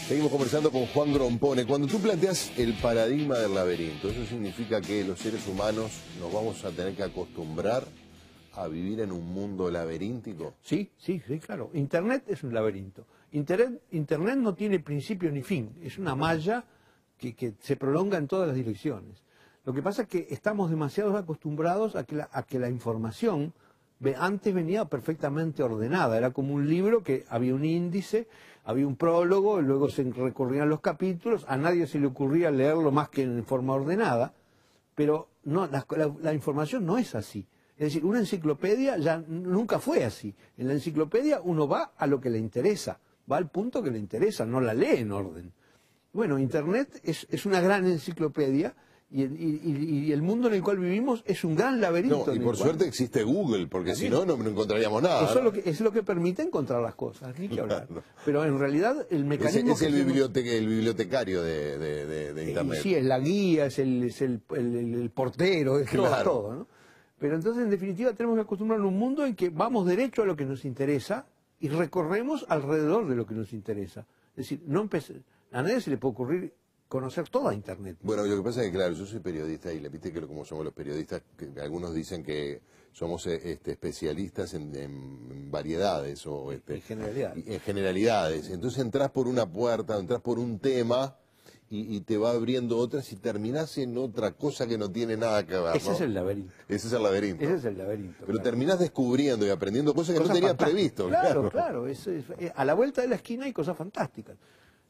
Seguimos conversando con Juan Grompone. Cuando tú planteas el paradigma del laberinto, ¿eso significa que los seres humanos nos vamos a tener que acostumbrar a vivir en un mundo laberíntico? Sí, claro. Internet es un laberinto. Internet no tiene principio ni fin. Es una malla que se prolonga en todas las direcciones. Lo que pasa es que estamos demasiado acostumbrados a que la información antes venía perfectamente ordenada. Era como un libro que había un índice, había un prólogo, luego se recorrían los capítulos. A nadie se le ocurría leerlo más que en forma ordenada. Pero no, la información no es así. Es decir, una enciclopedia ya nunca fue así. En la enciclopedia uno va a lo que le interesa, va al punto que le interesa, no la lee en orden. Bueno, Internet es una gran enciclopedia y el mundo en el cual vivimos es un gran laberinto. No, y por suerte existe Google, porque si no, no encontraríamos nada. Eso es lo que permite encontrar las cosas, ni que hablar. Claro. Pero en realidad el mecanismo... Es el bibliotecario de Internet. Sí, es la guía, es el portero, es claro. todo, ¿no? Pero entonces, en definitiva, tenemos que acostumbrarnos a un mundo en que vamos derecho a lo que nos interesa y recorremos alrededor de lo que nos interesa. Es decir, a nadie se le puede ocurrir conocer toda Internet. Bueno, lo que pasa es que, claro, yo soy periodista y le viste que como somos los periodistas, que algunos dicen que somos especialistas en variedades o en generalidades. En generalidades. Entonces entras por una puerta, entras por un tema y te va abriendo otras y terminás en otra cosa que no tiene nada que ver. Ese es el laberinto. Ese es el laberinto. Ese es el laberinto. Pero terminás descubriendo y aprendiendo cosas que no tenías previsto. Claro. A la vuelta de la esquina hay cosas fantásticas.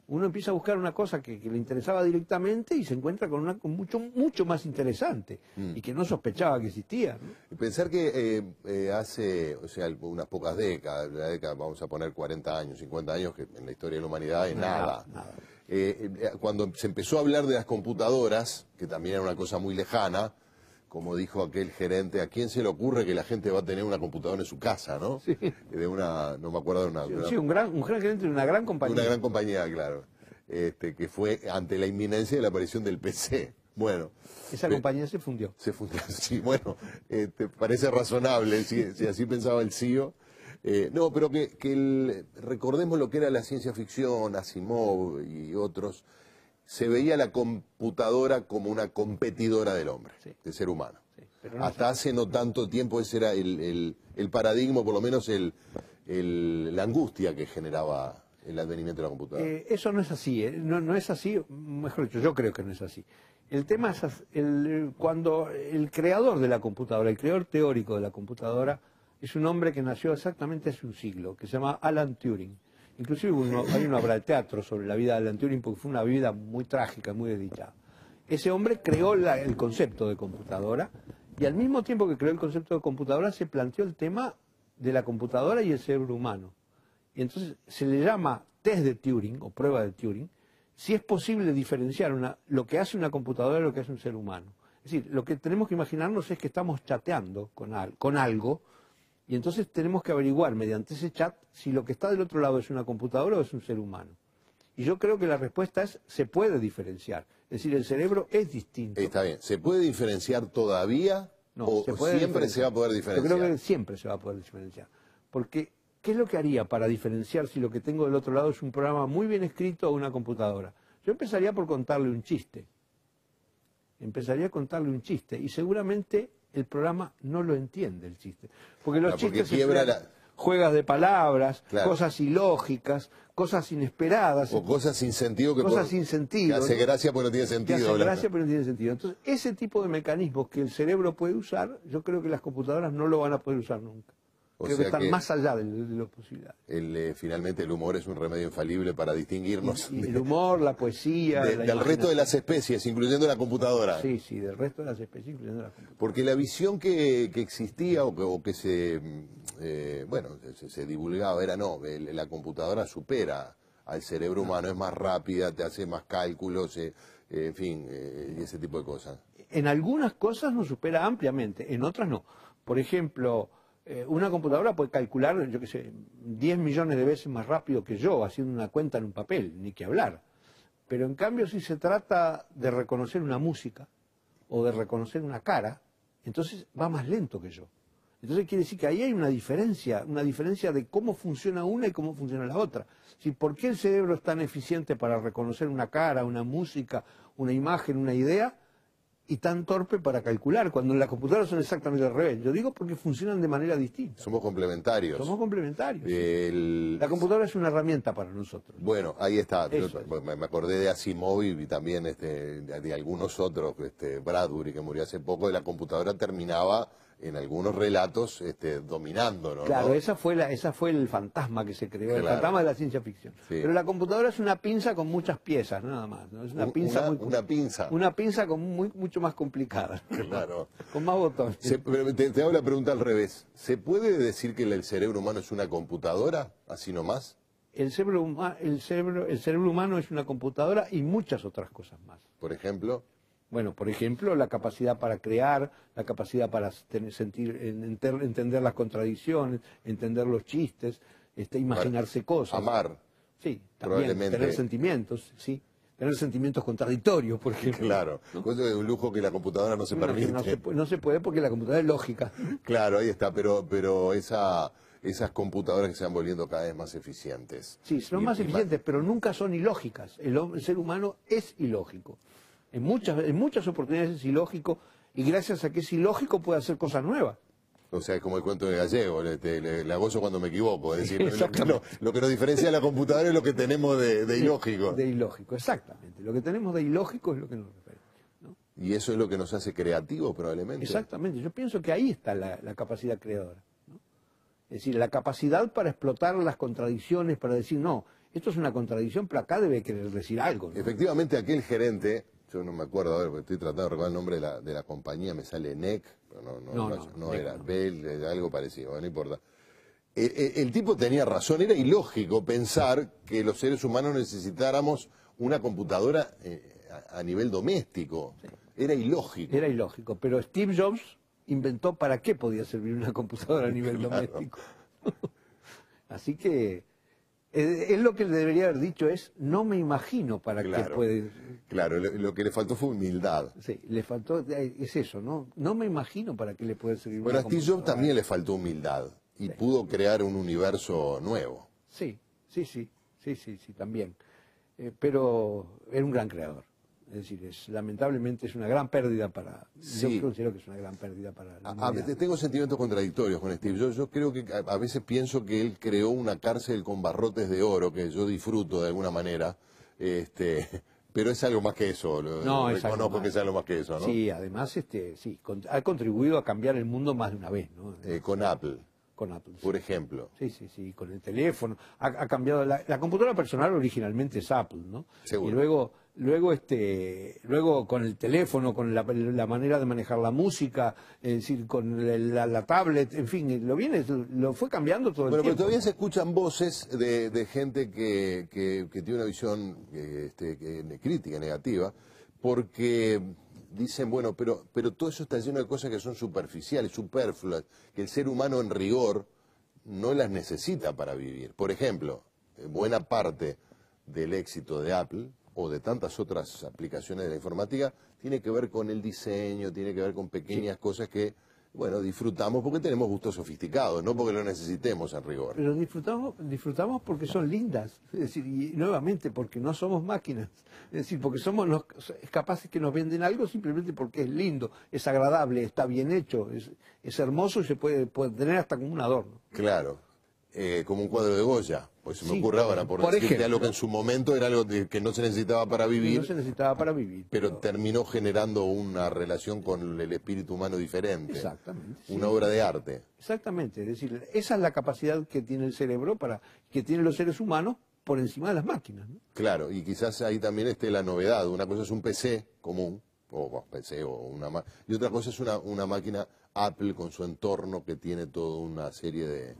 Uno empieza a buscar una cosa que le interesaba directamente y se encuentra con una mucho más interesante y que no sospechaba que existía, ¿no? Y pensar que hace, unas pocas décadas, vamos a poner 40 años, 50 años, que en la historia de la humanidad es nada. Cuando se empezó a hablar de las computadoras, que también era una cosa muy lejana, como dijo aquel gerente, ¿a quién se le ocurre que la gente va a tener una computadora en su casa, no? Sí. No me acuerdo de una... Sí, un gran gerente de una gran compañía. Una gran compañía, claro. Que fue ante la inminencia de la aparición del PC. Bueno. Esa compañía se fundió. Se fundió, sí, bueno, parece razonable si así pensaba el CEO. No, pero recordemos lo que era la ciencia ficción, Asimov y otros. Se veía la computadora como una competidora del hombre, del ser humano. Sí, pero hasta hace no tanto tiempo ese era el paradigma, por lo menos la angustia que generaba el advenimiento de la computadora. Eso no es así, no es así, mejor dicho, yo creo que no es así. El tema es cuando el creador de la computadora, el creador teórico de la computadora, es un hombre que nació exactamente hace un siglo, que se llama Alan Turing. Inclusive hay una obra de teatro sobre la vida de Alan Turing porque fue una vida muy trágica, muy desdichada. Ese hombre creó el concepto de computadora y al mismo tiempo que creó el concepto de computadora se planteó el tema de la computadora y el cerebro humano. Y entonces se le llama test de Turing o prueba de Turing si es posible diferenciar lo que hace una computadora de lo que hace un ser humano. Es decir, lo que tenemos que imaginarnos es que estamos chateando con algo. Y entonces tenemos que averiguar mediante ese chat si lo que está del otro lado es una computadora o es un ser humano. Y yo creo que la respuesta es, se puede diferenciar. Es decir, el cerebro es distinto. Está bien. ¿Se puede diferenciar todavía? No, ¿O siempre se va a poder diferenciar? Yo creo que siempre se va a poder diferenciar. Porque, ¿qué es lo que haría para diferenciar si lo que tengo del otro lado es un programa muy bien escrito o una computadora? Yo empezaría por contarle un chiste. Y seguramente el programa no lo entiende el chiste. Porque los chistes juegas de palabras, cosas ilógicas, cosas inesperadas. O cosas sin sentido que hace gracia porque no tiene sentido. Entonces, ese tipo de mecanismos que el cerebro puede usar, yo creo que las computadoras no lo van a poder usar nunca. Creo que están más allá de las posibilidades. Finalmente el humor es un remedio infalible para distinguirnos. Y el humor, la poesía... del resto de las especies, incluyendo la computadora. Sí, del resto de las especies, incluyendo la computadora. Porque la visión que existía o que se divulgaba era la computadora supera al cerebro humano, es más rápida, te hace más cálculos, en fin, y ese tipo de cosas. En algunas cosas nos supera ampliamente, en otras no. Por ejemplo... una computadora puede calcular, 10 millones de veces más rápido que yo, haciendo una cuenta en un papel, ni que hablar. Pero en cambio, si se trata de reconocer una música o de reconocer una cara, entonces va más lento que yo. Entonces quiere decir que ahí hay una diferencia de cómo funciona una y cómo funciona la otra. Si, ¿por qué el cerebro es tan eficiente para reconocer una cara, una música, una imagen, una idea, y tan torpe para calcular, cuando en la computadora son exactamente al revés? Yo digo porque funcionan de manera distinta. Somos complementarios. Somos complementarios. El... La computadora es una herramienta para nosotros. Bueno, ahí está. Eso Yo, me acordé de Asimov y también de algunos otros, Bradbury, que murió hace poco, de la computadora terminaba en algunos relatos dominándonos, Claro, ¿no? esa fue el fantasma que se creó, el Claro. fantasma de la ciencia ficción. Sí. Pero la computadora es una pinza con muchas piezas, nada más, ¿no? Es una pinza Una pinza. una pinza mucho más complicada, Claro. con más botones. Pero te hago la pregunta al revés. ¿Se puede decir que el cerebro humano es una computadora, así nomás? El cerebro humano es una computadora y muchas otras cosas más. Por ejemplo, Bueno, por ejemplo, la capacidad para crear, la capacidad para entender las contradicciones, entender los chistes, imaginarse cosas. amar. Sí, también probablemente. tener sentimientos, sí. Tener sentimientos contradictorios, por ejemplo. Claro, cosa de un lujo que la computadora no se permite. No se puede porque la computadora es lógica. Claro, ahí está, pero esas computadoras que se van volviendo cada vez más eficientes. Sí, son más eficientes, pero nunca son ilógicas. El ser humano es ilógico. En muchas oportunidades es ilógico, y gracias a que es ilógico puede hacer cosas nuevas. O sea, es como el cuento de Gallego, le gozo cuando me equivoco. Es decir, Exactamente. lo que nos diferencia de la computadora es lo que tenemos de ilógico. De ilógico, exactamente. Lo que tenemos de ilógico es lo que nos refiere, ¿no? Y eso es lo que nos hace creativos, probablemente. Exactamente. Yo pienso que ahí está la capacidad creadora, ¿no? Es decir, la capacidad para explotar las contradicciones, para decir, no, esto es una contradicción, pero acá debe querer decir algo, ¿no? Efectivamente, aquel gerente, yo no me acuerdo, a ver, porque estoy tratando de recordar el nombre de la compañía, me sale NEC, pero no era Bell, algo parecido, bueno, no importa. El tipo tenía razón, era ilógico pensar que los seres humanos necesitáramos una computadora a nivel doméstico. Sí. Era ilógico. Era ilógico, pero Steve Jobs inventó para qué podía servir una computadora a nivel doméstico. Así que él lo que le debería haber dicho es, no me imagino para qué puede... Claro, lo que le faltó fue humildad. Sí, le faltó, es eso, ¿no? No me imagino para qué le puede servir Bueno, a una Steve Jobs computadora. también le faltó humildad y pudo crear un universo nuevo. Sí, también. Pero era un gran creador. Es decir, lamentablemente es una gran pérdida para... Sí. Yo considero que es una gran pérdida para la humanidad. Tengo sentimientos contradictorios con Steve. Yo creo que a veces pienso que él creó una cárcel con barrotes de oro, que yo disfruto de alguna manera, pero es algo más que eso. No, es algo reconozco más. que es algo más que eso, ¿no? Sí, además ha contribuido a cambiar el mundo más de una vez, ¿no? Con Apple, Con Apple. por ejemplo. Sí, con el teléfono. Ha cambiado. La computadora personal originalmente es Apple, ¿no? Seguro. Y luego con el teléfono, con la manera de manejar la música, es decir, con la tablet, en fin, lo fue cambiando todo el Bueno, pero tiempo. todavía se escuchan voces de gente que tiene una visión crítica, negativa, porque dicen, bueno, pero todo eso está lleno de cosas que son superficiales, superfluas, que el ser humano en rigor no las necesita para vivir. Por ejemplo, buena parte del éxito de Apple o de tantas otras aplicaciones de la informática tiene que ver con el diseño, tiene que ver con pequeñas cosas que, bueno, disfrutamos porque tenemos gustos sofisticados, no porque lo necesitemos en rigor. Pero disfrutamos porque son lindas, es decir, y nuevamente porque no somos máquinas, es decir, porque es capaces que nos venden algo simplemente porque es lindo, es agradable, está bien hecho, es hermoso y se puede tener hasta como un adorno. Claro, como un cuadro de Goya, pues se me Sí, ocurre ahora, por decirte ejemplo. algo que en su momento era algo que no se necesitaba para vivir, No se necesitaba para vivir. pero terminó generando una relación con el espíritu humano diferente. Exactamente. Sí. Una obra de arte. Exactamente, es decir, esa es la capacidad que tiene el cerebro que tienen los seres humanos por encima de las máquinas, ¿no? Claro, y quizás ahí también esté la novedad. Una cosa es un PC común, PC o y otra cosa es una máquina Apple con su entorno que tiene toda una serie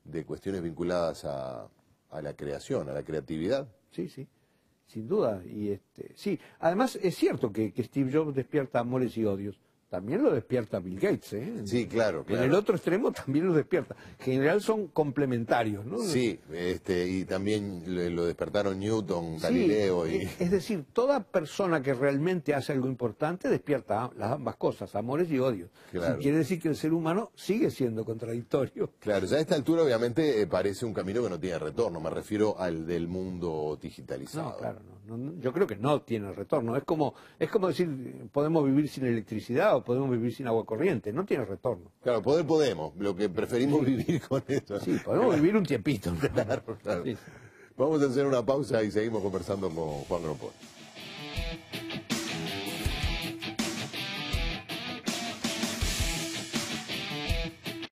de cuestiones vinculadas a la creación, a la creatividad. Sí, sin duda. Y sí, además es cierto que Steve Jobs despierta amores y odios, también lo despierta Bill Gates, ¿eh? Sí, claro, En el otro extremo también lo despierta. En general son complementarios, ¿no? Sí, y también lo despertaron Newton, Galileo. Sí, es decir, toda persona que realmente hace algo importante despierta las ambas cosas, amores y odios. Claro. Quiere decir que el ser humano sigue siendo contradictorio. Claro, ya a esta altura obviamente parece un camino que no tiene retorno, me refiero al del mundo digitalizado. No, claro, yo creo que no tiene retorno. Es como decir, podemos vivir sin electricidad o podemos vivir sin agua corriente, no tiene retorno. Claro, podemos, lo que preferimos vivir con eso. Sí, podemos vivir un tiempito. Claro, claro. Sí. Vamos a hacer una pausa y seguimos conversando con Juan Grompol.